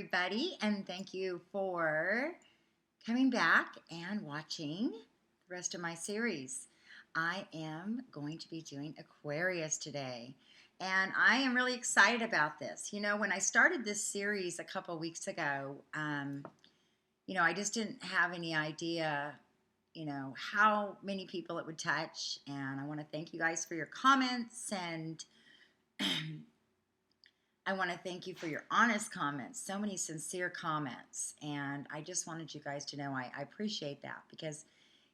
everybody, and thank you for coming back and watching the rest of my series. I am going to be doing Aquarius today, and I am really excited about this. When I started this series a couple weeks ago, I just didn't have any idea, how many people it would touch, and I want to thank you guys for your comments and I want to thank you for your honest comments, so many sincere comments. And I just wanted you guys to know I appreciate that because,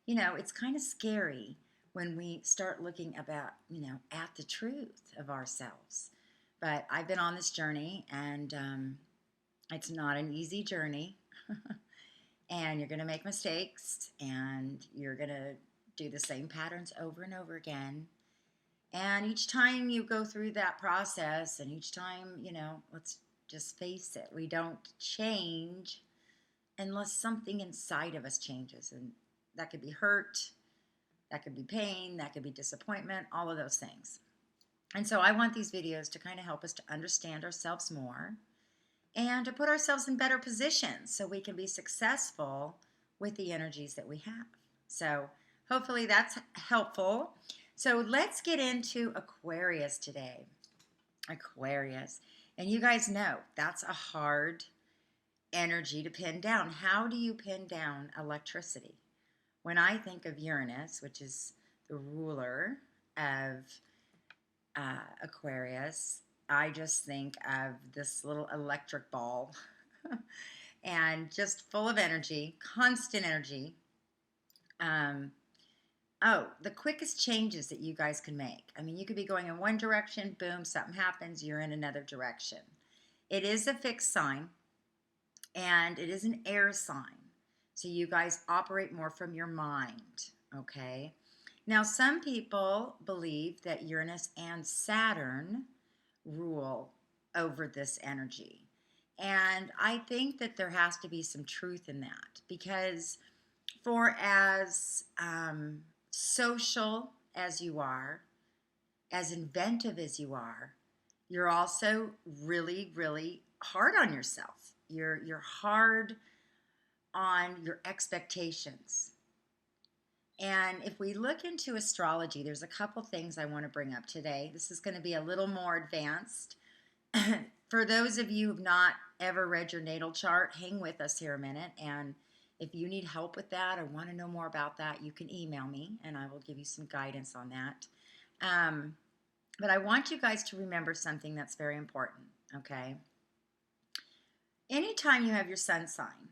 it's kind of scary when we start looking at the truth of ourselves. But I've been on this journey and it's not an easy journey. And you're going to make mistakes and you're going to do the same patterns over and over again. And each time you go through that process, and each time, let's just face it, we don't change unless something inside of us changes. And that could be hurt, that could be pain, that could be disappointment, all of those things. And so I want these videos to kind of help us to understand ourselves more and to put ourselves in better positions so we can be successful with the energies that we have. So hopefully that's helpful. So let's get into Aquarius today. Aquarius. And you guys know that's a hard energy to pin down. How do you pin down electricity? When I think of Uranus, which is the ruler of Aquarius, I just think of this little electric ball and just full of energy, constant energy. The quickest changes that you guys can make. I mean, you could be going in one direction, boom, something happens, you're in another direction. It is a fixed sign, and it is an air sign. So you guys operate more from your mind, okay? Now, some people believe that Uranus and Saturn rule over this energy. And I think that there has to be some truth in that because for as social as you are, as inventive as you are, you're also really, really hard on yourself. You're hard on your expectations. And if we look into astrology, there's a couple things I want to bring up today. This is going to be a little more advanced. For those of you who have not ever read your natal chart, hang with us here a minute, and if you need help with that or want to know more about that, you can email me and I will give you some guidance on that. But I want you guys to remember something that's very important, okay? Anytime you have your sun sign,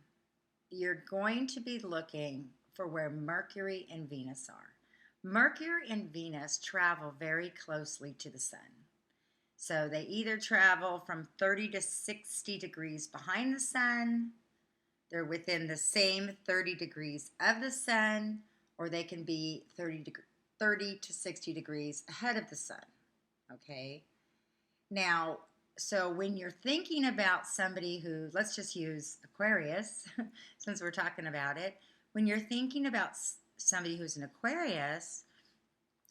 you're going to be looking for where Mercury and Venus are. Mercury and Venus travel very closely to the sun. So they either travel from 30 to 60 degrees behind the sun, they're within the same 30 degrees of the sun, or they can be 30 to 60 degrees ahead of the sun, okay? Now, so when you're thinking about somebody who, let's just use Aquarius, since we're talking about it, when you're thinking about somebody who's an Aquarius,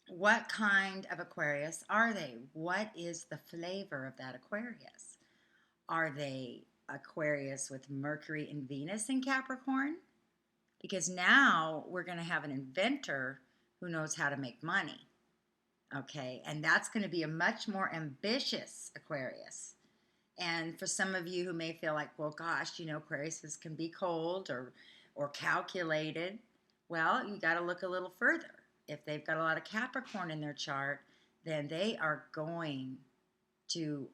what kind of Aquarius are they? What is the flavor of that Aquarius? Are they Aquarius with Mercury and Venus in Capricorn? Because now we're going to have an inventor who knows how to make money. Okay, and that's going to be a much more ambitious Aquarius. And for some of you who may feel like, well, gosh, Aquariuses can be cold or calculated. Well, you got to look a little further. If they've got a lot of Capricorn in their chart, then they are going to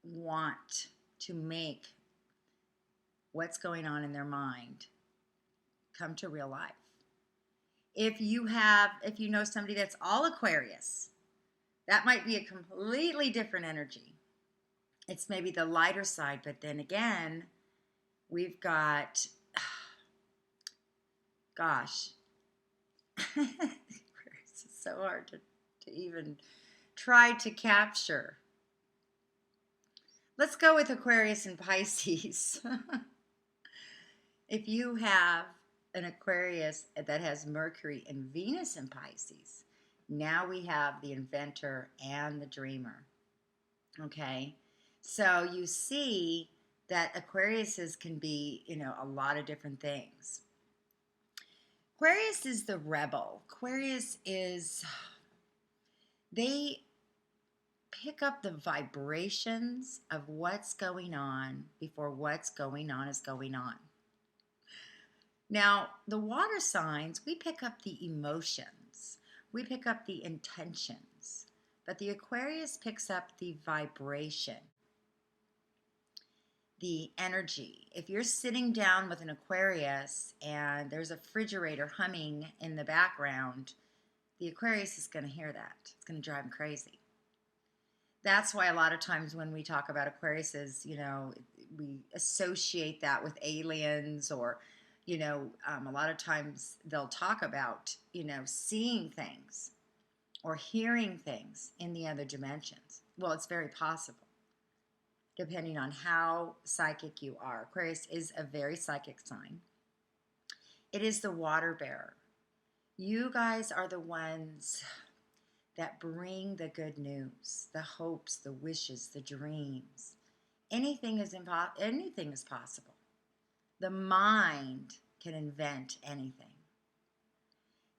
want to make what's going on in their mind come to real life. If you know somebody that's all Aquarius, that might be a completely different energy. It's maybe the lighter side, but then again, we've got, gosh, it's so hard to even try to capture. Let's go with Aquarius and Pisces. If you have an Aquarius that has Mercury and Venus in Pisces, now we have the inventor and the dreamer. Okay, so you see that Aquariuses can be, a lot of different things. Aquarius is the rebel. They pick up the vibrations of what's going on before what's going on is going on. Now, the water signs, we pick up the emotions, we pick up the intentions, but the Aquarius picks up the vibration, the energy. If you're sitting down with an Aquarius and there's a refrigerator humming in the background, the Aquarius is going to hear that. It's going to drive them crazy. That's why a lot of times when we talk about Aquariuses, we associate that with aliens, or, a lot of times they'll talk about, seeing things or hearing things in the other dimensions. Well, it's very possible, depending on how psychic you are. Aquarius is a very psychic sign. It is the water bearer. You guys are the ones that bring the good news, the hopes, the wishes, the dreams. Anything is possible. The mind can invent anything.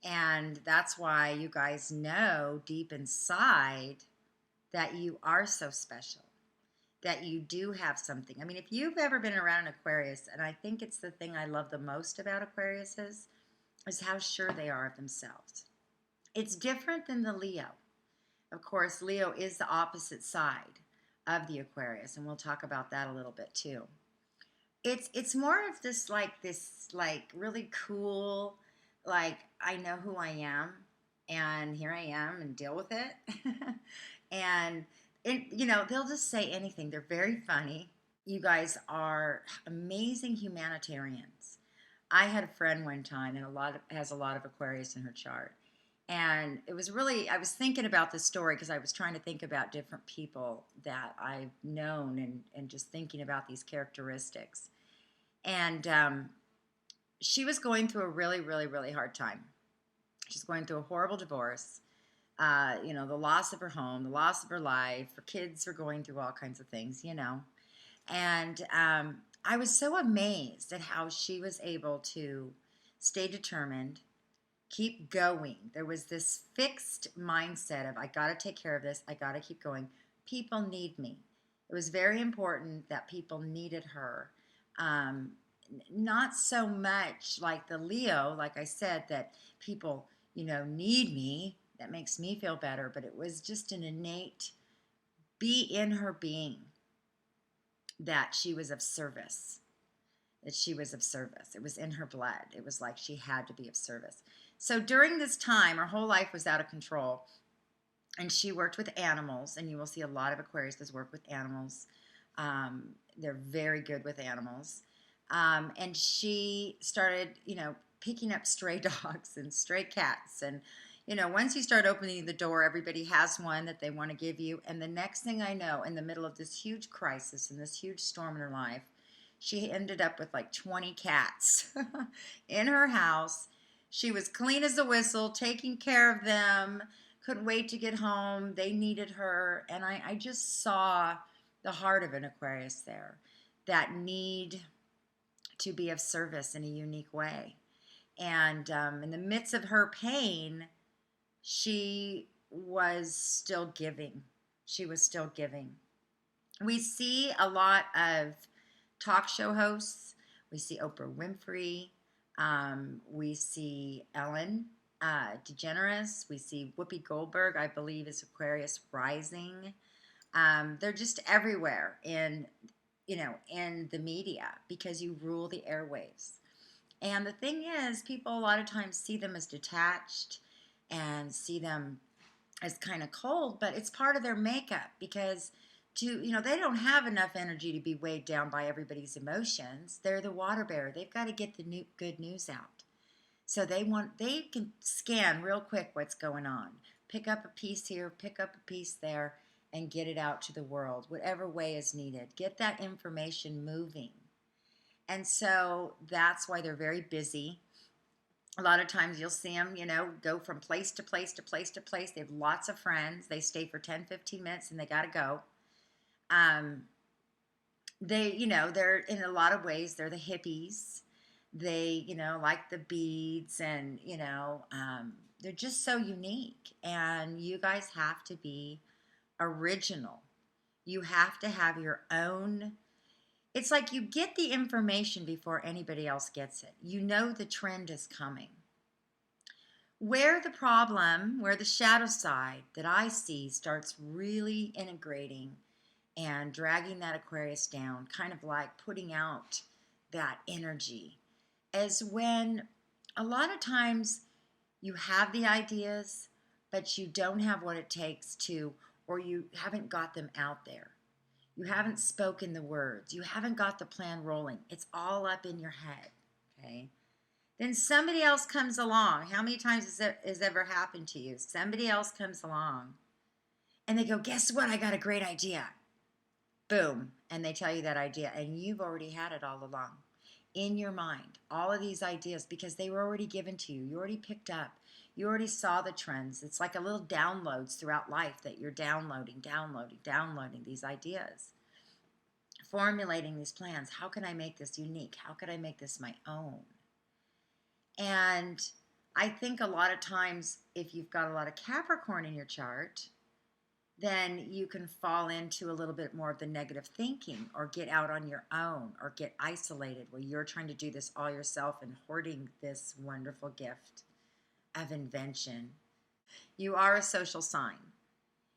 And that's why you guys know deep inside that you are so special, that you do have something. I mean, if you've ever been around an Aquarius, and I think it's the thing I love the most about Aquariuses, is how sure they are of themselves. It's different than the Leo. Of course, Leo is the opposite side of the Aquarius, and we'll talk about that a little bit too. It's more of this really cool, I know who I am, and here I am, and deal with it. And they'll just say anything. They're very funny. You guys are amazing humanitarians. I had a friend one time, and has a lot of Aquarius in her chart. And it was really, I was thinking about this story because I was trying to think about different people that I've known, and just thinking about these characteristics. And she was going through a really, really, really hard time. She's going through a horrible divorce. The loss of her home, the loss of her life. Her kids were going through all kinds of things, And I was so amazed at how she was able to stay determined, keep going. There was this fixed mindset of, I got to take care of this. I got to keep going. People need me. It was very important that people needed her. Not so much like the Leo, like I said, that people, need me. That makes me feel better. But it was just an innate be in her being that she was of service. It was in her blood. It was like she had to be of service. So during this time, her whole life was out of control, and she worked with animals, and you will see a lot of Aquariuses work with animals. They're very good with animals. And she started, picking up stray dogs and stray cats. And, once you start opening the door, everybody has one that they want to give you. And the next thing I know, in the middle of this huge crisis and this huge storm in her life, she ended up with like 20 cats in her house. She was clean as a whistle, taking care of them, couldn't wait to get home. They needed her. And I just saw the heart of an Aquarius there, that need to be of service in a unique way. And in the midst of her pain, she was still giving. She was still giving. We see a lot of talk show hosts. We see Oprah Winfrey. We see Ellen DeGeneres. We see Whoopi Goldberg, I believe, is Aquarius rising. They're just everywhere in the media, because you rule the airwaves. And the thing is, people a lot of times see them as detached and see them as kind of cold, but it's part of their makeup, because they don't have enough energy to be weighed down by everybody's emotions. They're the water bearer. They've got to get the good news out. So they can scan real quick what's going on. Pick up a piece here, pick up a piece there, and get it out to the world, whatever way is needed. Get that information moving. And so that's why they're very busy. A lot of times you'll see them, go from place to place to place to place. They have lots of friends. They stay for 10, 15 minutes and they got to go. They, they're in a lot of ways, they're the hippies. They, like the beads and, they're just so unique. And you guys have to be original. You have to have your own. It's like you get the information before anybody else gets it. You know the trend is coming. Where the shadow side that I see starts really integrating and dragging that Aquarius down, kind of like putting out that energy, is when a lot of times you have the ideas, but you don't have what it takes to, or you haven't got them out there. You haven't spoken the words. You haven't got the plan rolling. It's all up in your head. Okay. Then somebody else comes along. How many times has ever happened to you? Somebody else comes along and they go, guess what? I got a great idea. Boom. And they tell you that idea. And you've already had it all along in your mind. All of these ideas, because they were already given to you. You already picked up. You already saw the trends. It's like a little downloads throughout life that you're downloading these ideas, formulating these plans. How can I make this unique? How could I make this my own? And I think a lot of times, if you've got a lot of Capricorn in your chart, then you can fall into a little bit more of the negative thinking, or get out on your own, or get isolated where you're trying to do this all yourself and hoarding this wonderful gift of invention. You are a social sign.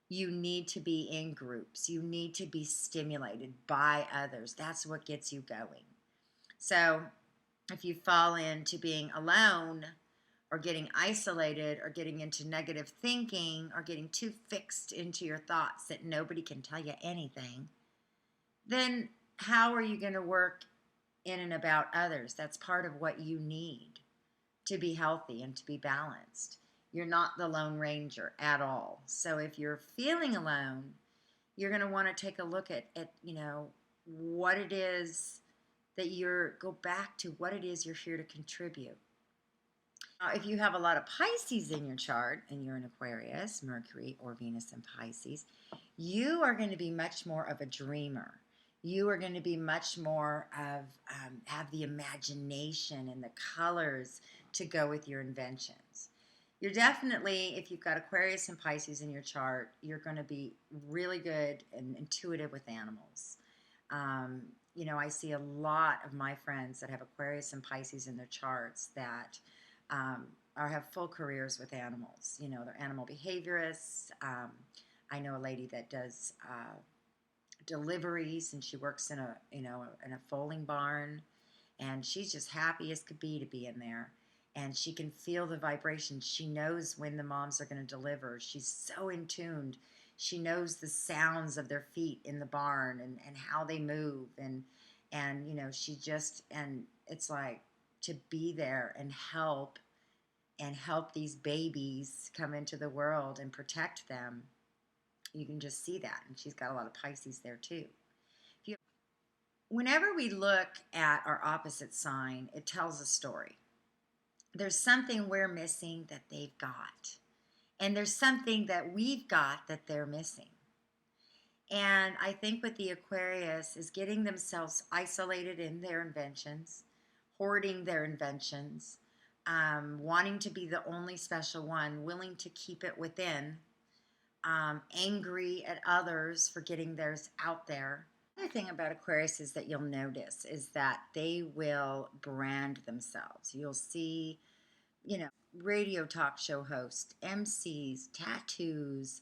You need to be in groups. You need to be stimulated by others. That's what gets you going. So if you fall into being alone, or getting isolated, or getting into negative thinking, or getting too fixed into your thoughts that nobody can tell you anything, then how are you going to work in and about others? That's part of what you need to be healthy and to be balanced. You're not the Lone Ranger at all. So if you're feeling alone, you're going to want to take a look at what it is that go back to what it is you're here to contribute. If you have a lot of Pisces in your chart and you're an Aquarius, Mercury or Venus in Pisces, you are going to be much more of a dreamer. You are going to be much more of, have the imagination and the colors to go with your inventions. You're definitely, if you've got Aquarius and Pisces in your chart, you're going to be really good and intuitive with animals. I see a lot of my friends that have Aquarius and Pisces in their charts that or have full careers with animals. They're animal behaviorists. I know a lady that does deliveries, and she works in a foaling barn, and she's just happy as could be to be in there. And she can feel the vibrations. She knows when the moms are going to deliver. She's so in tuned. She knows the sounds of their feet in the barn, and how they move, and it's like, to be there and help these babies come into the world and protect them. You can just see that. And she's got a lot of Pisces there too. Whenever we look at our opposite sign, it tells a story. There's something we're missing that they've got. And there's something that we've got that they're missing. And I think with the Aquarius is getting themselves isolated in their inventions, hoarding their inventions, wanting to be the only special one, willing to keep it within, angry at others for getting theirs out there. The other thing about Aquarius is that you'll notice is that they will brand themselves. You'll see, radio talk show hosts, MCs, tattoos,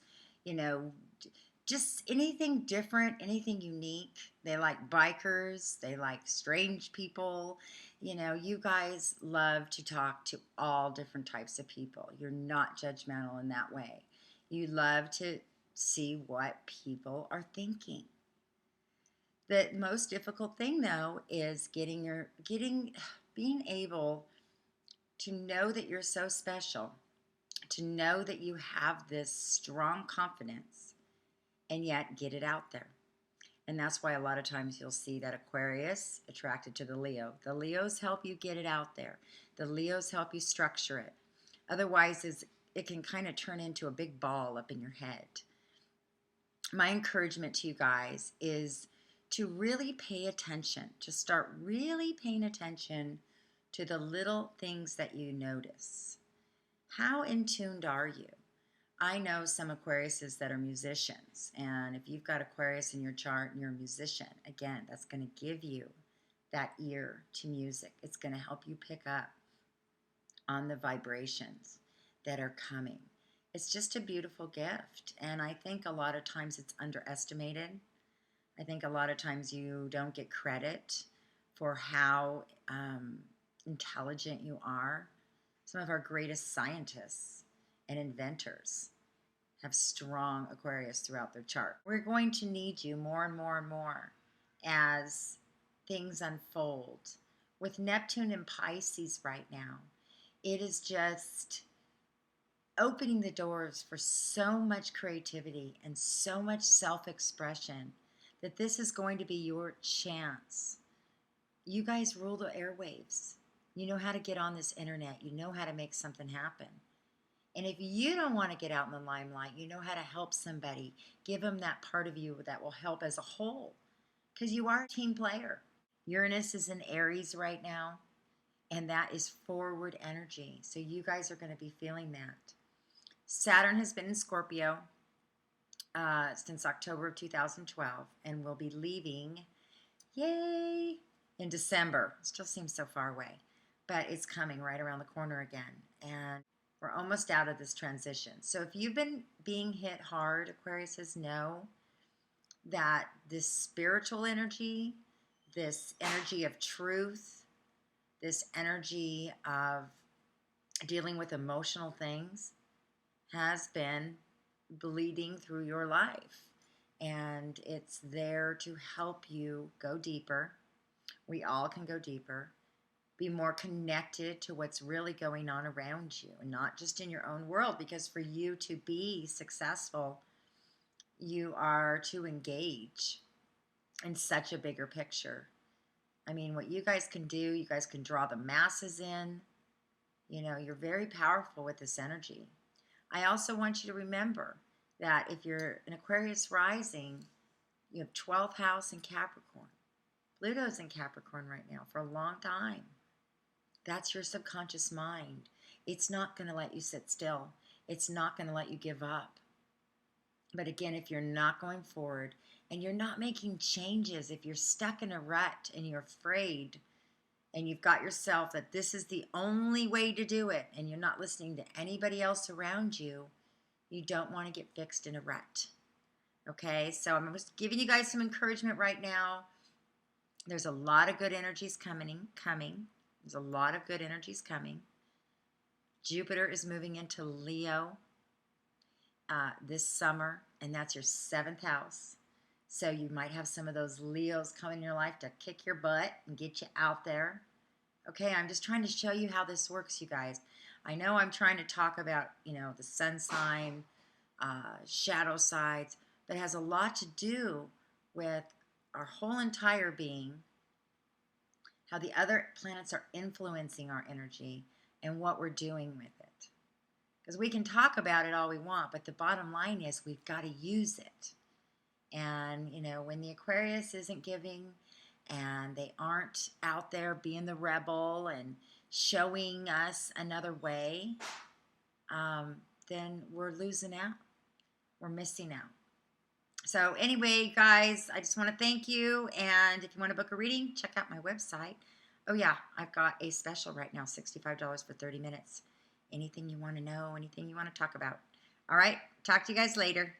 just anything different, anything unique. They like bikers, they like strange people. You guys love to talk to all different types of people. You're not judgmental in that way. You love to see what people are thinking. The most difficult thing, though, is being able to know that you're so special, to know that you have this strong confidence, and yet get it out there. And that's why a lot of times you'll see that Aquarius attracted to the Leo. The Leos help you get it out there. The Leos help you structure it. Otherwise, it can kind of turn into a big ball up in your head. My encouragement to you guys is to really pay attention, to start really paying attention to the little things that you notice. How in tuned are you? I know some Aquariuses that are musicians, and if you've got Aquarius in your chart and you're a musician, again, that's going to give you that ear to music. It's going to help you pick up on the vibrations that are coming. It's just a beautiful gift, and I think a lot of times it's underestimated. I think a lot of times you don't get credit for how intelligent you are. Some of our greatest scientists and inventors have strong Aquarius throughout their chart. We're going to need you more and more and more as things unfold. With Neptune and Pisces right now, it is just opening the doors for so much creativity and so much self-expression that this is going to be your chance. You guys rule the airwaves. You know how to get on this internet. You know how to make something happen. And if you don't want to get out in the limelight, you know how to help somebody. Give them that part of you that will help as a whole, because you are a team player. Uranus is in Aries right now, and that is forward energy. So you guys are going to be feeling that. Saturn has been in Scorpio since October of 2012 and will be leaving, yay, in December. It still seems so far away, but it's coming right around the corner again. And we're almost out of this transition. So if you've been being hit hard, Aquariuses, know that this spiritual energy, this energy of truth, this energy of dealing with emotional things has been bleeding through your life. And it's there to help you go deeper. We all can go deeper. Be more connected to what's really going on around you, and not just in your own world, because for you to be successful, you are to engage in such a bigger picture. I mean, what you guys can do, you guys can draw the masses in. You know, you're very powerful with this energy. I also want you to remember that if you're an Aquarius rising, you have 12th house in Capricorn. Pluto's in Capricorn right now for a long time. That's your subconscious mind. It's not going to let you sit still. It's not going to let you give up. But again, if you're not going forward and you're not making changes, if you're stuck in a rut and you're afraid and you've got yourself that this is the only way to do it and you're not listening to anybody else around you, you don't want to get fixed in a rut. Okay, so I'm just giving you guys some encouragement right now. There's a lot of good energies coming. There's a lot of good energies coming. Jupiter is moving into Leo this summer, and that's your 7th house. So you might have some of those Leos come in your life to kick your butt and get you out there. Okay, I'm just trying to show you how this works, you guys. I know I'm trying to talk about, you know, the sun sign, shadow sides, but it has a lot to do with our whole entire being, how the other planets are influencing our energy, and what we're doing with it. Because we can talk about it all we want, but the bottom line is we've got to use it. And, you know, when the Aquarius isn't giving and they aren't out there being the rebel and showing us another way, then we're losing out. We're missing out. So anyway, guys, I just want to thank you. And if you want to book a reading, check out my website. Oh, yeah, I've got a special right now, $65 for 30 minutes. Anything you want to know, anything you want to talk about. All right, talk to you guys later.